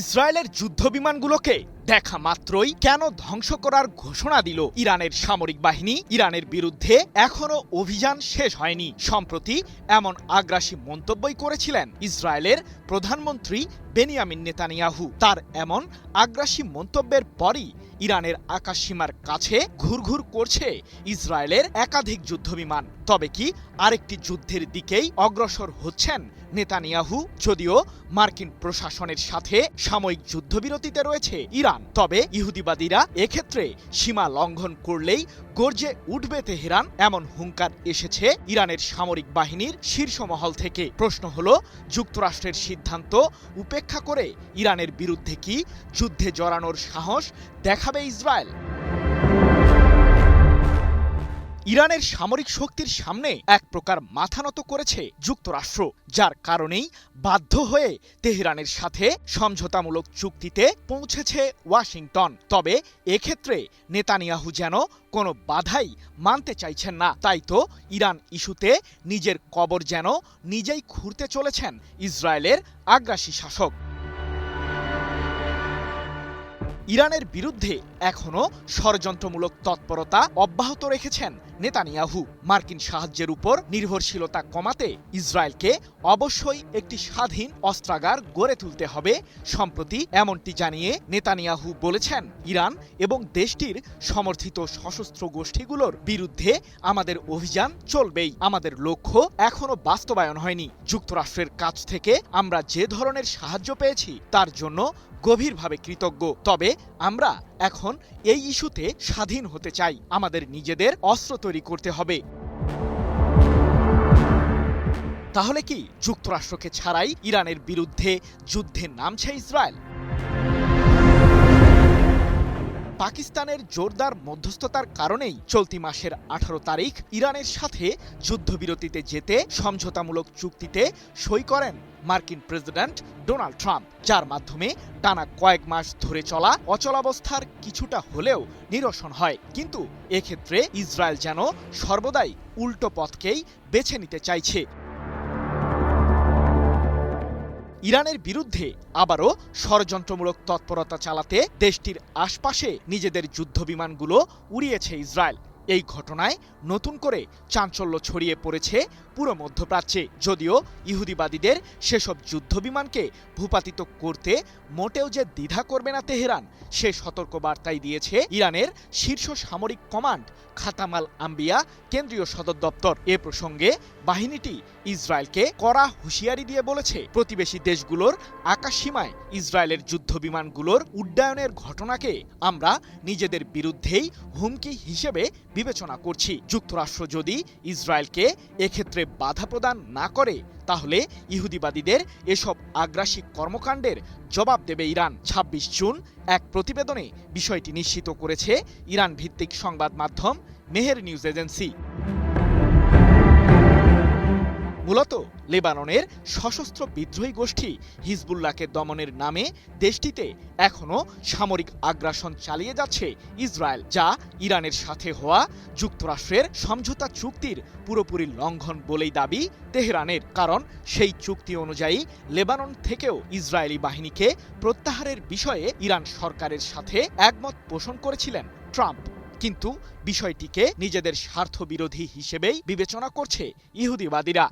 ইসরায়েলের যুদ্ধবিমানগুলোকে দেখা মাত্রই কেন ধ্বংস করার ঘোষণা দিল ইরানের সামরিক বাহিনী? ইরানের বিরুদ্ধে এখনও অভিযান শেষ হয়নি। সম্প্রতি এমন আগ্রাসী মন্তব্যই করেছিলেন ইসরায়েলের প্রধানমন্ত্রী বেনিয়ামিন নেতানিয়াহু। তার এমন আগ্রাসী মন্তব্যের পরই ইরানের আকাশসীমার কাছে ঘুরঘুর করছে ইসরায়েলের একাধিক যুদ্ধবিমান। তবে কি আরেকটি যুদ্ধের দিকেই অগ্রসর হচ্ছেন নেতানিয়াহু? যদিও মার্কিন প্রশাসনের সাথে সাময়িক যুদ্ধবিরতিতে রয়েছে ইরান, তবে ইহুদিবাদীরা এক্ষেত্রে সীমা লঙ্ঘন করলেই গর্জে উঠবে তেহরান, এমন হুঙ্কার এসেছে ইরানের সামরিক বাহিনীর শীর্ষ মহল থেকে। প্রশ্ন হলো, যুক্তরাষ্ট্রের সিদ্ধান্ত উপেক্ষা করে ইরানের বিরুদ্ধে কি যুদ্ধে জড়ানোর সাহস দেখাবে ইসরায়েল? ইরানের সামরিক শক্তির সামনে এক প্রকার মাথা নত করেছে যুক্তরাষ্ট্র, যার কারণেই বাধ্য হয়ে তেহরানের সাথে সমঝোতামূলক চুক্তিতে পৌঁছেছে ওয়াশিংটন। তবে এক্ষেত্রে নেতানিয়াহু যেন কোনো বাধাই মানতে চাইছেন না। তাই তো ইরান ইস্যুতে নিজের কবর যেন নিজেই খুঁড়তে চলেছেন ইসরায়েলের আগ্রাসী শাসক। ইরানের বিরুদ্ধে এখনও ষড়যন্ত্রমূলক তৎপরতা অব্যাহত রেখেছেন নেতানিয়াহু। মার্কিন সাহায্যের উপর নির্ভরশীলতা কমাতে ইসরায়েলকে অবশ্যই একটি স্বাধীন অস্ত্রাগার গড়ে তুলতে হবে। সম্প্রতি এমনটি জানিয়ে নেতানিয়াহু বলেছেন, ইরান এবং দেশটির সমর্থিত সশস্ত্র গোষ্ঠীগুলোর বিরুদ্ধে আমাদের অভিযান চলবেই। আমাদের লক্ষ্য এখনও বাস্তবায়ন হয়নি। যুক্তরাষ্ট্রের কাছ থেকে আমরা যে ধরনের সাহায্য পেয়েছি তার জন্য গভীরভাবে কৃতজ্ঞ। তবে আমরা এখন এই ইস্যুতে স্বাধীন হতে চাই। আমাদের নিজেদের অস্ত্র তৈরি করতে হবে। তাহলে কি যুক্তরাষ্ট্রকে ছাড়াই ইরানের বিরুদ্ধে যুদ্ধে নামছে ইসরায়েল? পাকিস্তানের জোরদার মধ্যস্থতার কারণেই চলতি মাসের 18 তারিখ ইরানের সাথে যুদ্ধবিরতিতে যেতে সমঝোতামূলক চুক্তিতে সই করেন মার্কিন প্রেসিডেন্ট ডোনাল্ড ট্রাম্প, যার মাধ্যমে টানা কয়েক মাস ধরে চলা অচলাবস্থার কিছুটা হলেও নিরসন হয়। কিন্তু এক্ষেত্রে ইসরায়েল যেন সর্বদাই উল্টো পথকেই বেছে নিতে চাইছে। ইরানের বিরুদ্ধে আবারও ষড়যন্ত্রমূলক তৎপরতা চালাতে দেশটির আশপাশে নিজেদের যুদ্ধবিমানগুলো উড়িয়েছে ইসরায়েল। এই ঘটনায় নতুন করে চাঞ্চল্য ছড়িয়ে পড়েছে পুরো মধ্যপ্রাচ্যে। যদিও ইহুদিবাদীদের সেসব যুদ্ধবিমানকে ভূপাতিত করতে মোটেও যে দ্বিধা করবে না তেহরান, সে সতর্কবার্তাই দিয়েছে ইরানের শীর্ষ সামরিক কমান্ড খাতাম আল আম্বিয়া কেন্দ্রীয় সদর দপ্তর। এ প্রসঙ্গে বাহিনীটি ইসরায়েলকে কড়া হুঁশিয়ারি দিয়ে বলেছে, প্রতিবেশী দেশগুলোর আকাশসীমায় ইসরায়েলের যুদ্ধবিমানগুলোর উড্ডয়নের ঘটনাকে আমরা নিজেদের বিরুদ্ধেই হুমকি হিসেবে বিবেচনা করছি। যুক্তরাষ্ট্র যদি ইসরায়েলকে এক্ষেত্রে বাধা প্রদান না করে, তাহলে ইহুদিবাদীদের এসব আগ্রাসী কর্মকাণ্ডের জবাব দেবে ইরান। 26 জুন এক প্রতিবেদনে বিষয়টি নিশ্চিত করেছে ইরান ভিত্তিক সংবাদ মাধ্যম মেহের নিউজ এজেন্সি। মূলত লেবাননের সশস্ত্র বিদ্রোহী গোষ্ঠী হিজবুল্লাহকে দমনের নামে দেশটিতে এখনও সামরিক আগ্রাসন চালিয়ে যাচ্ছে ইসরায়েল, যা ইরানের সাথে হওয়া যুক্তরাষ্ট্রের সমঝোতা চুক্তির পুরোপুরি লঙ্ঘন বলেই দাবি তেহরানের। কারণ সেই চুক্তি অনুযায়ী লেবানন থেকেও ইসরায়েলি বাহিনীকে প্রত্যাহারের বিষয়ে ইরান সরকারের সাথে একমত পোষণ করেছিলেন ট্রাম্প। কিন্তু বিষয়টিকে নিজেদের স্বার্থবিরোধী হিসেবেই বিবেচনা করছে ইহুদিবাদীরা।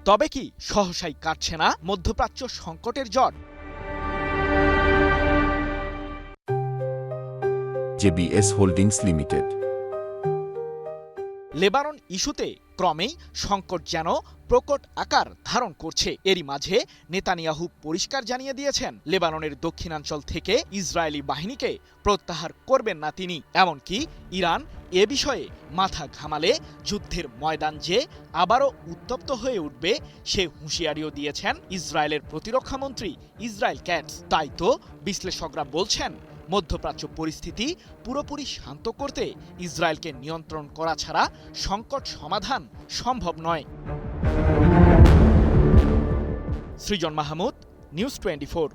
তবে কি সহসাই কাটছে না মধ্যপ্রাচ্য সংকটের জট? JBS holdings limited. লেবানন ইস্যুতে ক্রমেই সংকট যেন প্রকট আকার ধারণ করছে। এরই মাঝে নেতানিয়াহু পরিষ্কার জানিয়ে দিয়েছেন, লেবাননের দক্ষিণাঞ্চল থেকে ইসরায়েলি বাহিনীকে প্রত্যাহার করবেন না তিনি। এমনকি ইরান এ বিষয়ে মাথা ঘামালে যুদ্ধের ময়দান যে আবারও উত্তপ্ত হয়ে উঠবে, সে হুঁশিয়ারিও দিয়েছেন ইসরায়েলের প্রতিরক্ষামন্ত্রী ইসরায়েল ক্যাটস। তাই তো বিশ্লেষকরা বলছেন, মধ্যপ্রাচ্য পরিস্থিতি পুরোপুরি শান্ত করতে ইসরায়েলকে নিয়ন্ত্রণ করা ছাড়া সংকট সমাধান সম্ভব নয়। সৃজন মাহমুদ, নিউজ 24।